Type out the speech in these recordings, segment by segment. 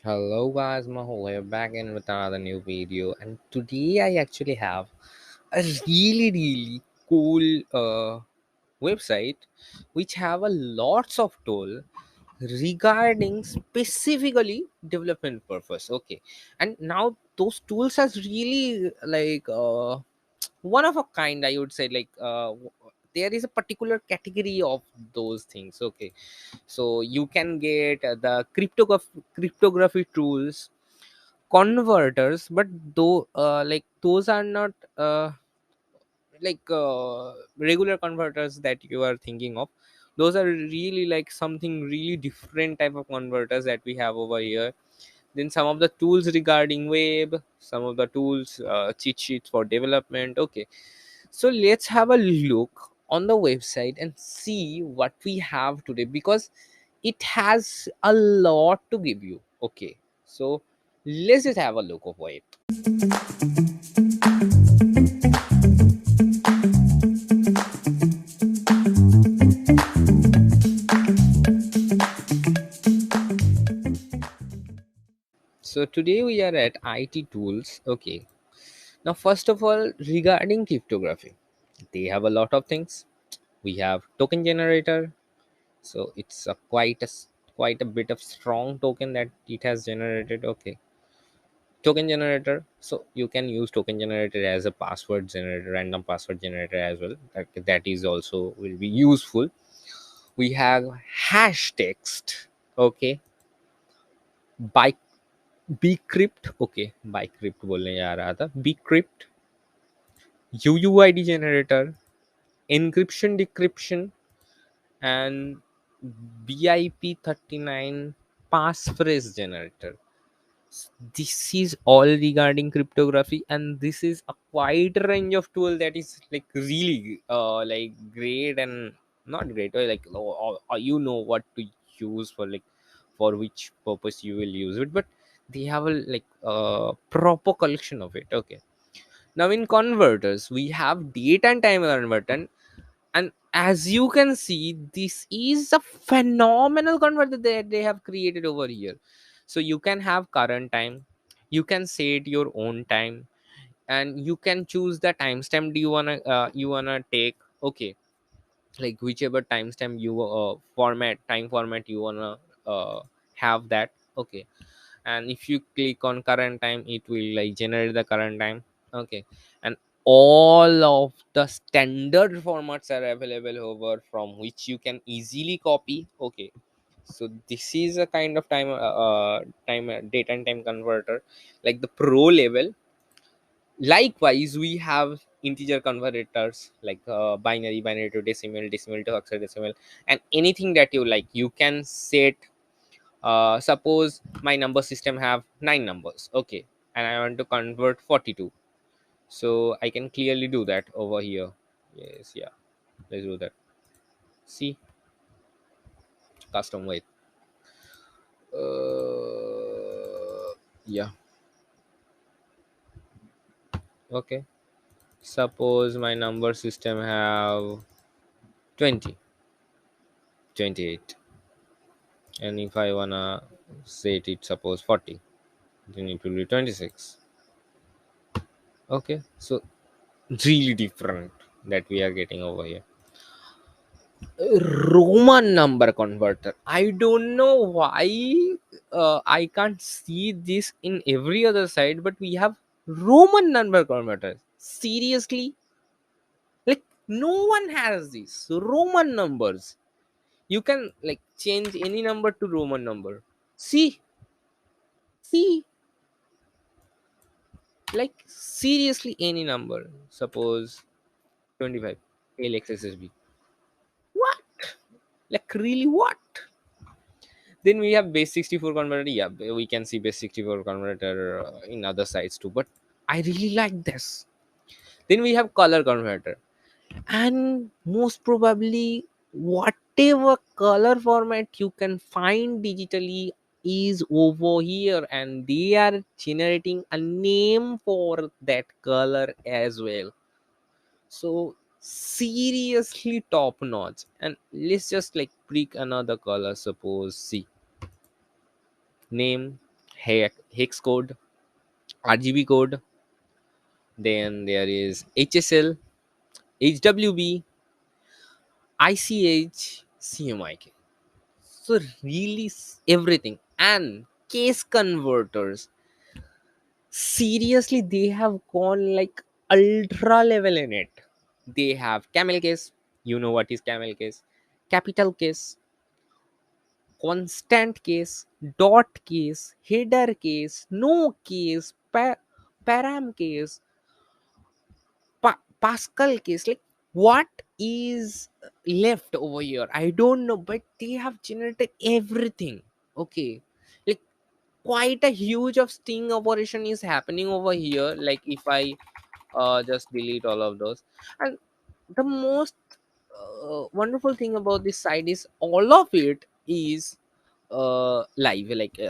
Hello guys, Mehul here back in with another new video, and today I actually have a really cool website which have a lots of tool regarding specifically development purpose. Okay, and now those tools has really one of a kind, I would say. There is a particular category of those things. Okay, so you can get the cryptography tools, converters, but though those are not regular converters that you are thinking of. Those are really like something really different type of converters that we have over here. Then some of the tools regarding web, some of the tools, cheat sheets for development. Okay, so let's have a look on the website and see what we have today, because it has a lot to give you. Okay, so let's just have a look of it. So today we are at IT tools. Okay, now first of all, regarding cryptography, they have a lot of things. We have token generator. So it's a quite a bit of strong token that it has generated. Okay, token generator, so you can use token generator as a password generator, random password generator as well. That is also will be useful. We have hash text. Okay, by bcrypt. Okay, bcrypt बोलने जा रहा था. Bcrypt, uuid generator, encryption decryption, and BIP39 passphrase generator. This is all regarding cryptography, and this is a wide range of tool that is like really great and not great, or you know what to use for, like for which purpose you will use it, but they have a proper collection of it. Okay, now in converters we have date and time converter, and as you can see, this is a phenomenal converter that they have created over here. So you can have current time, you can set your own time, and you can choose the timestamp do you wanna take. Okay, like whichever timestamp you format time format you wanna uh, have that. Okay, and if you click on current time, it will like generate the current time. Okay, and all of the standard formats are available over, from which you can easily copy. Okay, so this is a kind of time date and time converter, like the pro level. Likewise, we have integer converters, like binary to decimal, decimal to hexadecimal, and anything that you like you can set. Suppose my number system have 9 numbers. Okay, and I want to convert 42, so I can clearly do that over here. Yes, yeah, let's do that. See, custom weight. Yeah. Okay, suppose my number system have 20, 28, and if I wanna set it suppose 40, then it will be 26. Okay, so really different that we are getting over here. Roman number converter. I don't know why I can't see this in every other side, but we have Roman number converters. Seriously? Like, no one has this. Roman numbers. You can like change any number to Roman number. See, like seriously, any number. Suppose 25 LXSSB. What? Like, really, what? Then we have base 64 converter. Yeah, we can see base 64 converter in other sites too, but I really like this. Then we have color converter, and most probably whatever color format you can find digitally is over here, and they are generating a name for that color as well. So seriously top notch. And let's just like pick another color. Suppose see, name hex code, RGB code. Then there is HSL, HWB, ICH, CMYK. So really everything, and case converters. Seriously, they have gone like ultra level in it. They have camel case. You know what is camel case? Capital case, constant case, dot case, header case, no case, param case, Pascal case. Like, what is left over here? I don't know, but they have generated everything. Okay, like quite a huge of sting operation is happening over here. Like, if I just delete all of those, and the most wonderful thing about this site is all of it is live, like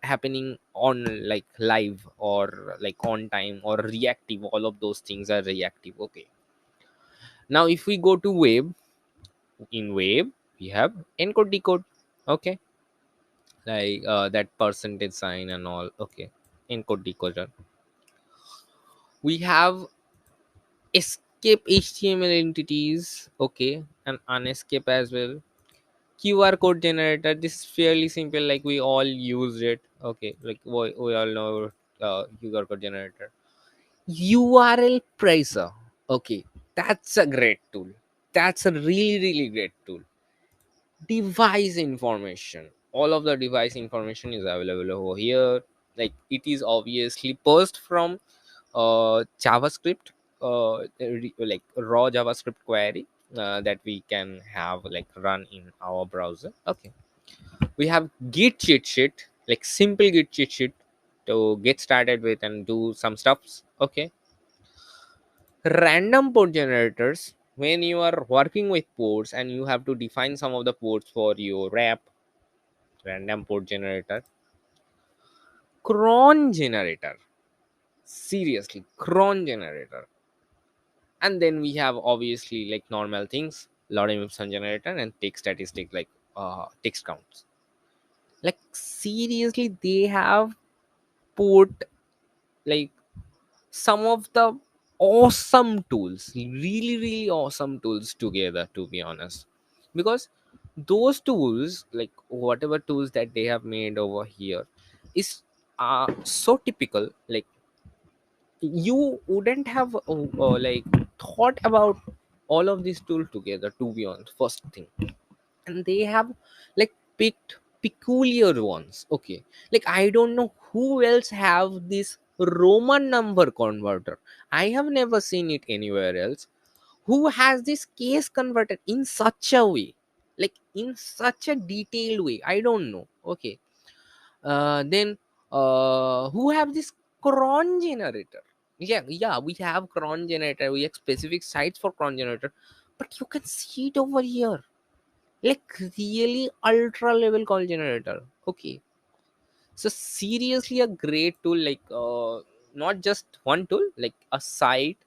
happening on like live or like on time or reactive. All of those things are reactive. Okay, now if we go to web, in web we have encode decode. Okay, like that percentage sign and all. Okay, encode decoder. We have escape HTML entities. Okay, and unescape as well. QR code generator. This is fairly simple. Like, we all use it. Okay, like we all know QR code generator. URL pricer. Okay, that's a great tool. That's a really great tool. Device information. All of the device information is available over here. Like, it is obviously parsed from JavaScript, like raw JavaScript query that we can have like run in our browser. Okay, we have Git cheat sheet, like simple Git cheat sheet to get started with and do some stuffs. Okay, random port generators. When you are working with ports and you have to define some of the ports for your app, random port generator. Cron generator. Seriously, cron generator. And then we have obviously like normal things, lorem ipsum generator and text statistic, like text counts. Like, seriously, they have put like some of the awesome tools, really awesome tools together, to be honest. Because those tools, like whatever tools that they have made over here, is so typical. Like, you wouldn't have like thought about all of these tools together, to be honest, first thing. And they have like picked peculiar ones. Okay, like, I don't know who else have this Roman number converter. I have never seen it anywhere else. Who has this case converter in such a way, like in such a detailed way? I don't know. Okay, then who have this cron generator? Yeah, we have cron generator. We have specific sites for cron generator, but you can see it over here, like really ultra level call generator. Okay, so seriously a great tool. Like, not just one tool, like a site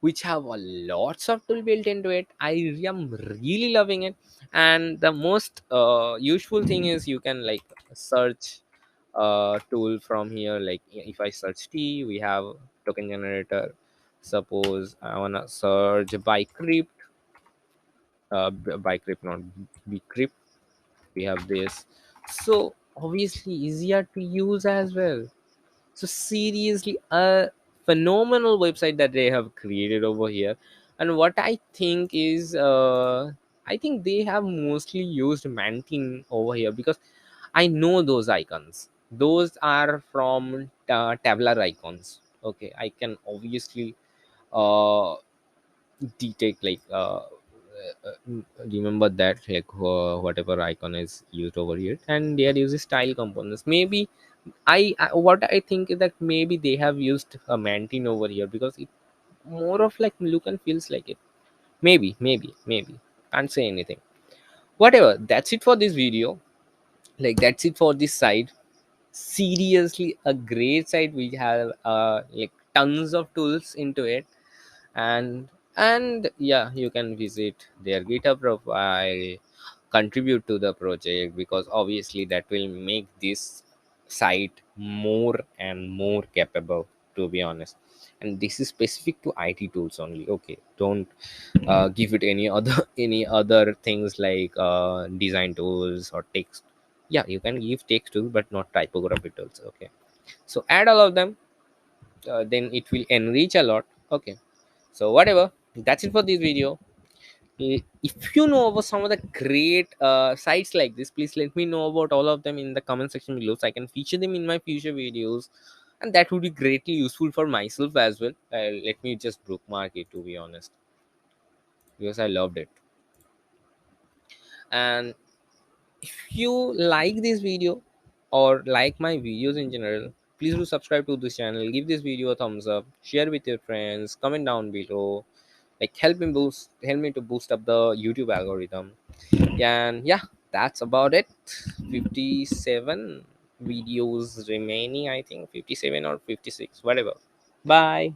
which have a lots of tool built into it. I am really loving it. And the most useful thing is you can like search tool from here. Like, if I search T, we have token generator. Suppose I want to search by crypt, by crypt, not bcrypt. We have this. So obviously easier to use as well. So seriously, a phenomenal website that they have created over here. And what I think is, I think they have mostly used Mantin over here, because I know those icons. Those are from tabular icons. Okay, I can obviously uh, detect like remember that, like whatever icon is used over here, and they are using style components. Maybe what I think is that maybe they have used a Mantin over here, because it more of like look and feels like it. Maybe can't say anything. Whatever, that's it for this video. Like, that's it for this site. Seriously a great site. We have like tons of tools into it. And yeah, you can visit their GitHub profile, contribute to the project, because obviously that will make this site more and more capable, to be honest. And this is specific to IT tools only. Okay, don't give it any other any other things like design tools or text. Yeah, you can give text tools but not typography tools. Okay, so add all of them, then it will enrich a lot. Okay, so whatever, that's it for this video. If you know about some of the great sites like this, please let me know about all of them in the comment section below so I can feature them in my future videos, and that would be greatly useful for myself as well. Let me just bookmark it, to be honest, because I loved it. And if you like this video or like my videos in general, please do subscribe to this channel, give this video a thumbs up, share with your friends, comment down below, like help me to boost up the YouTube algorithm. And yeah, that's about it. 57 videos remaining, I think 57 or 56, whatever. Bye.